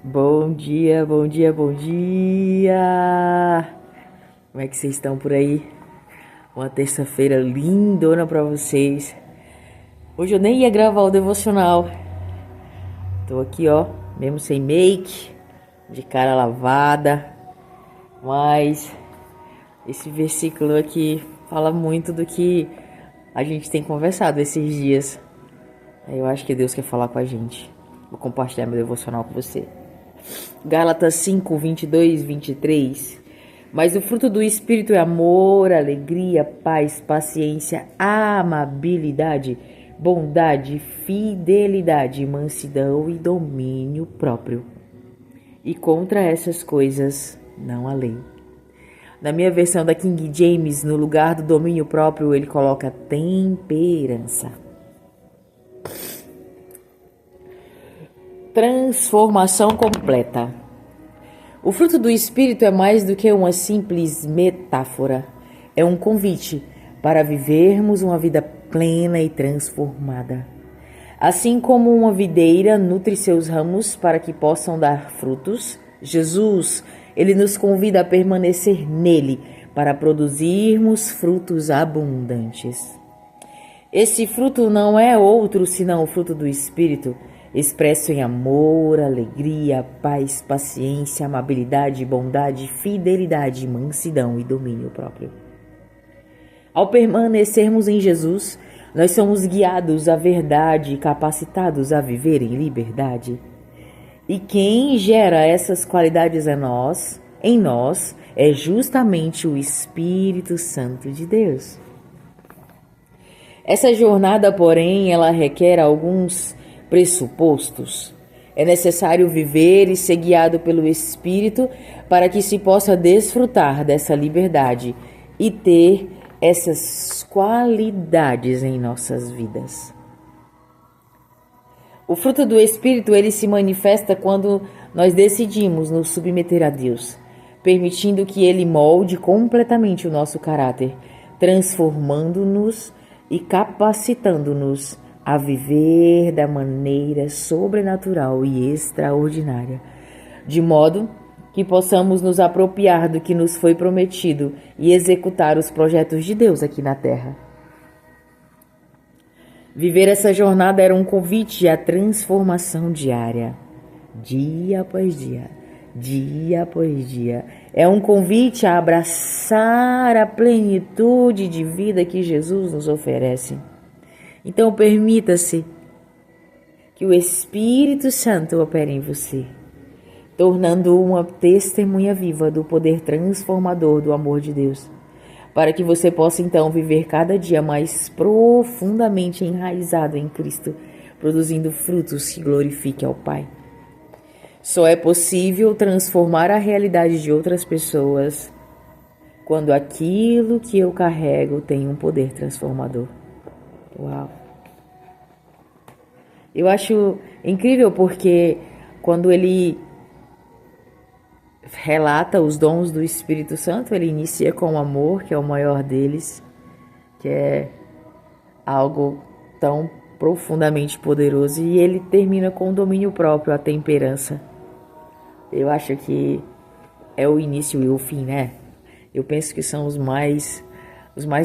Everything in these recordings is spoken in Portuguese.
Bom dia, bom dia, bom dia! Como é que vocês estão por aí? Uma terça-feira lindona pra vocês. Hoje eu nem ia gravar o devocional. Tô aqui, ó, mesmo sem make, de cara lavada. Mas esse versículo aqui fala muito do que a gente tem conversado esses dias. Eu acho que Deus quer falar com a gente. Vou compartilhar meu devocional com você. Gálatas 5, 22, 23. Mas o fruto do Espírito é amor, alegria, paz, paciência, amabilidade, bondade, fidelidade, mansidão e domínio próprio. E contra essas coisas não há lei. Na minha versão da King James, no lugar do domínio próprio, ele coloca temperança. Transformação completa. O fruto do Espírito é mais do que uma simples metáfora. É um convite para vivermos uma vida plena e transformada. Assim como uma videira nutre seus ramos para que possam dar frutos, Jesus, ele nos convida a permanecer nele para produzirmos frutos abundantes. Esse fruto não é outro senão o fruto do Espírito, expresso em amor, alegria, paz, paciência, amabilidade, bondade, fidelidade, mansidão e domínio próprio. Ao permanecermos em Jesus, nós somos guiados à verdade e capacitados a viver em liberdade. E quem gera essas qualidades em nós, é justamente o Espírito Santo de Deus. Essa jornada, porém, ela requer alguns pressupostos. É necessário viver e ser guiado pelo Espírito para que se possa desfrutar dessa liberdade e ter essas qualidades em nossas vidas. O fruto do Espírito, ele se manifesta quando nós decidimos nos submeter a Deus, permitindo que ele molde completamente o nosso caráter, transformando-nos e capacitando-nos a viver da maneira sobrenatural e extraordinária, de modo que possamos nos apropriar do que nos foi prometido e executar os projetos de Deus aqui na Terra. Viver essa jornada era um convite à transformação diária, dia após dia, dia após dia. É um convite a abraçar a plenitude de vida que Jesus nos oferece. Então permita-se que o Espírito Santo opere em você, tornando uma testemunha viva do poder transformador do amor de Deus, para que você possa então viver cada dia mais profundamente enraizado em Cristo, produzindo frutos que glorifiquem ao Pai. Só é possível transformar a realidade de outras pessoas quando aquilo que eu carrego tem um poder transformador. Uau! Eu acho incrível porque quando ele relata os dons do Espírito Santo, ele inicia com o amor, que é o maior deles, que é algo tão profundamente poderoso, e ele termina com o domínio próprio, a temperança. Eu acho que é o início e o fim, né? Eu penso que são os mais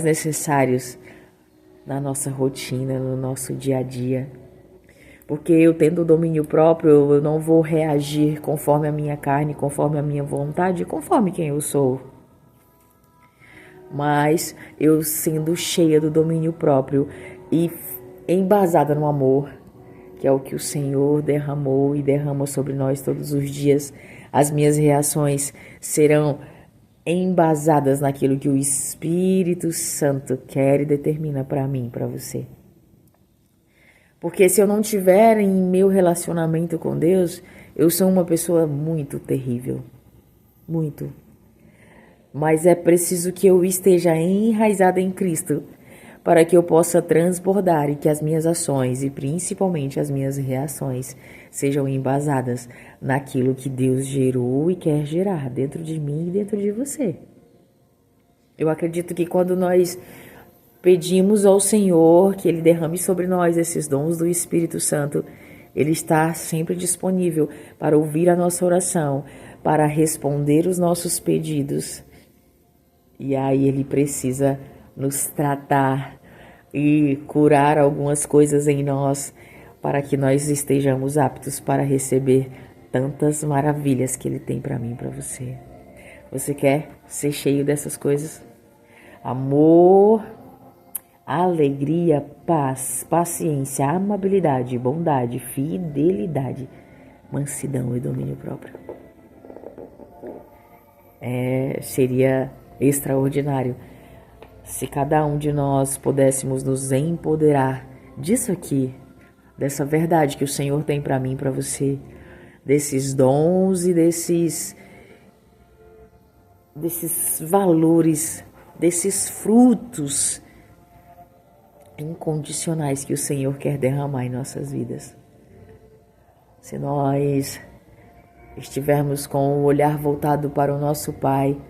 necessários na nossa rotina, no nosso dia a dia. Porque eu tendo o domínio próprio, eu não vou reagir conforme a minha carne, conforme a minha vontade, conforme quem eu sou. Mas eu sendo cheia do domínio próprio e embasada no amor, que é o que o Senhor derramou e derrama sobre nós todos os dias, as minhas reações serão embasadas naquilo que o Espírito Santo quer e determina para mim, para você. Porque se eu não tiver em meu relacionamento com Deus, eu sou uma pessoa muito terrível. Muito. Mas é preciso que eu esteja enraizada em Cristo para que eu possa transbordar e que as minhas ações e principalmente as minhas reações sejam embasadas naquilo que Deus gerou e quer gerar dentro de mim e dentro de você. Eu acredito que quando nós pedimos ao Senhor que Ele derrame sobre nós esses dons do Espírito Santo, Ele está sempre disponível para ouvir a nossa oração, para responder os nossos pedidos. E aí Ele precisa nos tratar e curar algumas coisas em nós, para que nós estejamos aptos para receber tantas maravilhas que Ele tem para mim e para você. Você quer ser cheio dessas coisas? Amor, alegria, paz, paciência, amabilidade, bondade, fidelidade, mansidão e domínio próprio. Seria extraordinário se cada um de nós pudéssemos nos empoderar disso aqui, dessa verdade que o Senhor tem para mim e para você, desses dons e desses valores, desses frutos incondicionais que o Senhor quer derramar em nossas vidas. Se nós estivermos com o olhar voltado para o nosso Pai,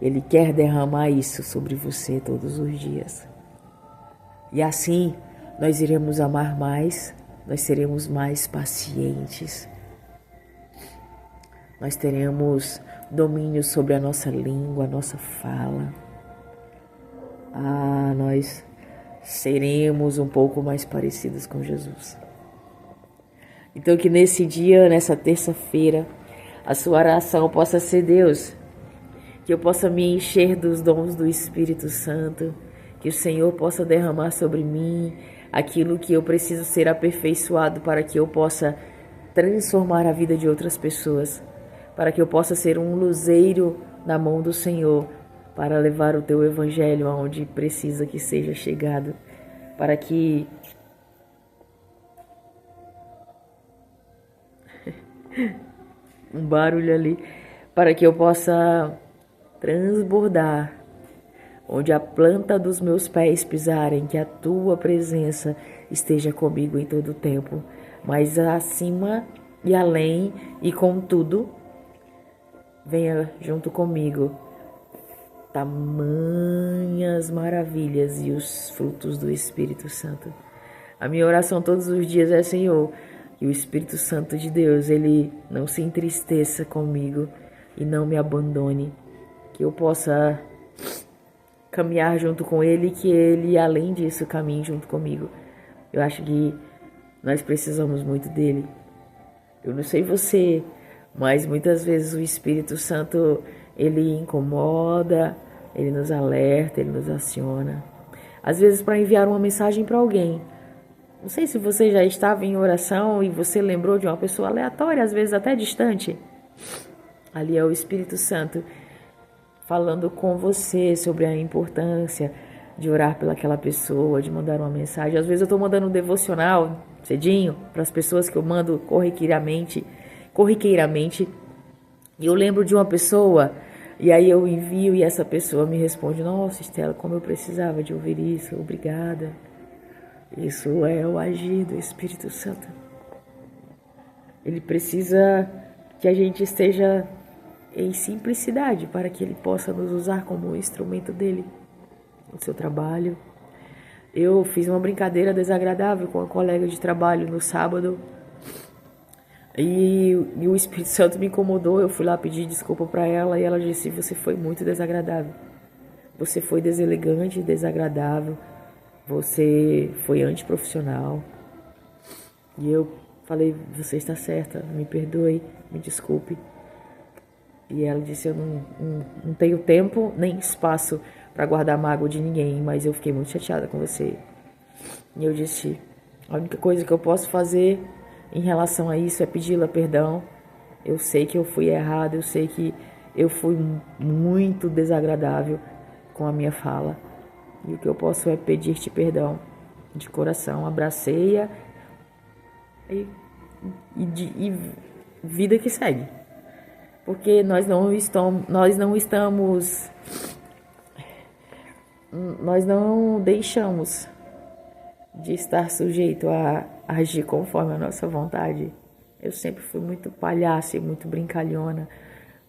Ele quer derramar isso sobre você todos os dias. E assim nós iremos amar mais, nós seremos mais pacientes, nós teremos domínio sobre a nossa língua, a nossa fala. Nós seremos um pouco mais parecidos com Jesus. Então que nesse dia, nessa terça-feira, a sua oração possa ser: Deus, que eu possa me encher dos dons do Espírito Santo, que o Senhor possa derramar sobre mim aquilo que eu preciso ser aperfeiçoado para que eu possa transformar a vida de outras pessoas, para que eu possa ser um luzeiro na mão do Senhor, para levar o Teu Evangelho aonde precisa que seja chegado, para que um barulho ali, para que eu possa transbordar onde a planta dos meus pés pisarem, que a Tua presença esteja comigo em todo o tempo, mas acima e além e com tudo, venha junto comigo tamanhas maravilhas e os frutos do Espírito Santo. A minha oração todos os dias é: Senhor, que o Espírito Santo de Deus, Ele não se entristeça comigo e não me abandone, que eu possa caminhar junto com Ele, que Ele, além disso, caminhe junto comigo. Eu acho que nós precisamos muito dEle. Eu não sei você, mas muitas vezes o Espírito Santo, Ele incomoda, Ele nos alerta, Ele nos aciona. Às vezes para enviar uma mensagem para alguém. Não sei se você já estava em oração e você lembrou de uma pessoa aleatória, às vezes até distante. Ali é o Espírito Santo falando com você sobre a importância de orar pelaquela pessoa, de mandar uma mensagem. Às vezes eu estou mandando um devocional cedinho para as pessoas que eu mando corriqueiramente, e eu lembro de uma pessoa, e aí eu envio e essa pessoa me responde: nossa, Estela, como eu precisava de ouvir isso, obrigada. Isso é o agir do Espírito Santo. Ele precisa que a gente esteja em simplicidade para que Ele possa nos usar como um instrumento dEle no seu trabalho. Eu fiz uma brincadeira desagradável com uma colega de trabalho no sábado e o Espírito Santo me incomodou. Eu fui lá pedir desculpa para ela e ela disse: você foi muito desagradável, você foi deselegante e desagradável, você foi antiprofissional. E eu falei: você está certa, me perdoe, me desculpe. E ela disse: eu não tenho tempo nem espaço para guardar mágoa de ninguém, mas eu fiquei muito chateada com você. E eu disse: a única coisa que eu posso fazer em relação a isso é pedi-la perdão. Eu sei que eu fui errada, eu sei que eu fui muito desagradável com a minha fala. E o que eu posso é pedir-te perdão de coração. Abracei-a e vida que segue. Porque nós não deixamos de estar sujeito a agir conforme a nossa vontade. Eu sempre fui muito palhaça e muito brincalhona.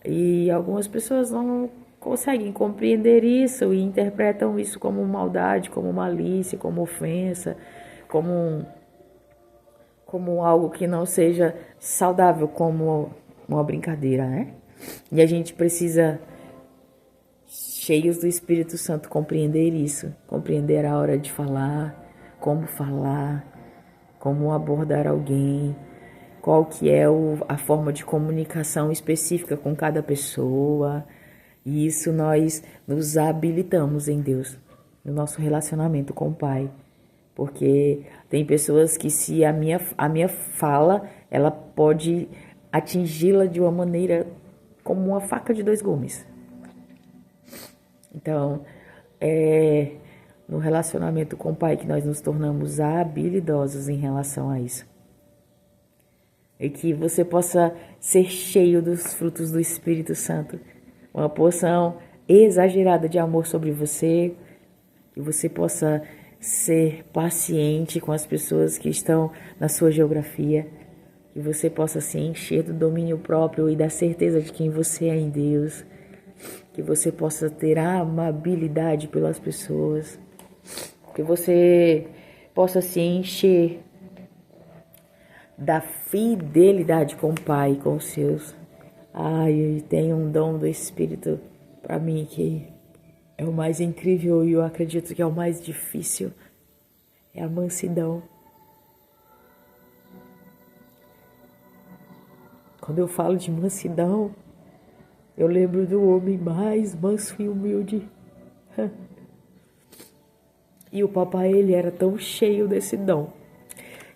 E algumas pessoas não conseguem compreender isso e interpretam isso como maldade, como malícia, como ofensa, como como algo que não seja saudável, como uma brincadeira, né? E a gente precisa, cheios do Espírito Santo, compreender isso, compreender a hora de falar, como abordar alguém, qual que é a forma de comunicação específica com cada pessoa. E isso nós nos habilitamos em Deus, no nosso relacionamento com o Pai. Porque tem pessoas que se a minha fala, ela pode atingi-la de uma maneira como uma faca de dois gumes. Então, é no relacionamento com o Pai que nós nos tornamos habilidosos em relação a isso. E que você possa ser cheio dos frutos do Espírito Santo. Uma porção exagerada de amor sobre você. Que você possa ser paciente com as pessoas que estão na sua geografia. Que você possa se encher do domínio próprio e da certeza de quem você é em Deus. Que você possa ter a amabilidade pelas pessoas. Que você possa se encher da fidelidade com o Pai e com os seus. Ele tem um dom do Espírito para mim que é o mais incrível e eu acredito que é o mais difícil. É a mansidão. Quando eu falo de mansidão, eu lembro do homem mais manso e humilde. E o papai, ele era tão cheio desse dom.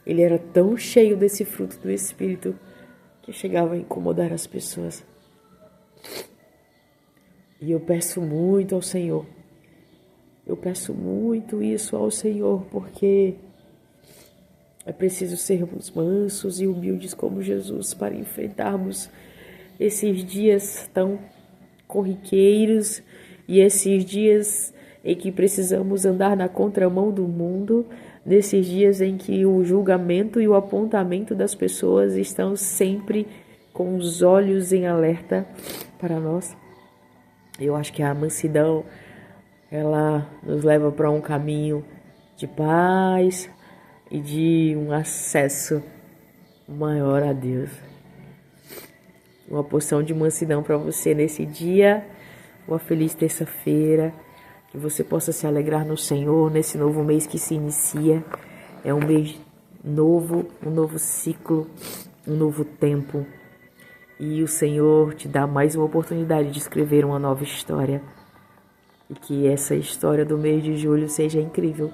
Ele era tão cheio desse fruto do Espírito que chegava a incomodar as pessoas. E eu peço muito ao Senhor. Eu peço muito isso ao Senhor, porque é preciso sermos mansos e humildes como Jesus para enfrentarmos esses dias tão corriqueiros e esses dias em que precisamos andar na contramão do mundo, nesses dias em que o julgamento e o apontamento das pessoas estão sempre com os olhos em alerta para nós. Eu acho que a mansidão, ela nos leva para um caminho de paz e de um acesso maior a Deus. Uma porção de mansidão para você nesse dia, uma feliz terça-feira. Que você possa se alegrar no Senhor nesse novo mês que se inicia. É um mês novo, um novo ciclo, um novo tempo. E o Senhor te dá mais uma oportunidade de escrever uma nova história. E que essa história do mês de julho seja incrível.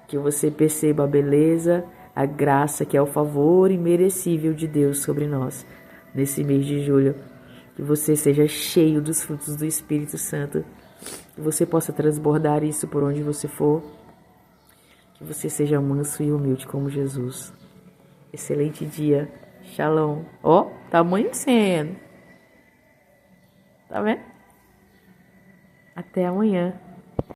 Que você perceba a beleza, a graça, que é o favor imerecível de Deus sobre nós nesse mês de julho. Que você seja cheio dos frutos do Espírito Santo. Que você possa transbordar isso por onde você for. Que você seja manso e humilde como Jesus. Excelente dia. Shalom. Tá amanhecendo. Tá vendo? Até amanhã.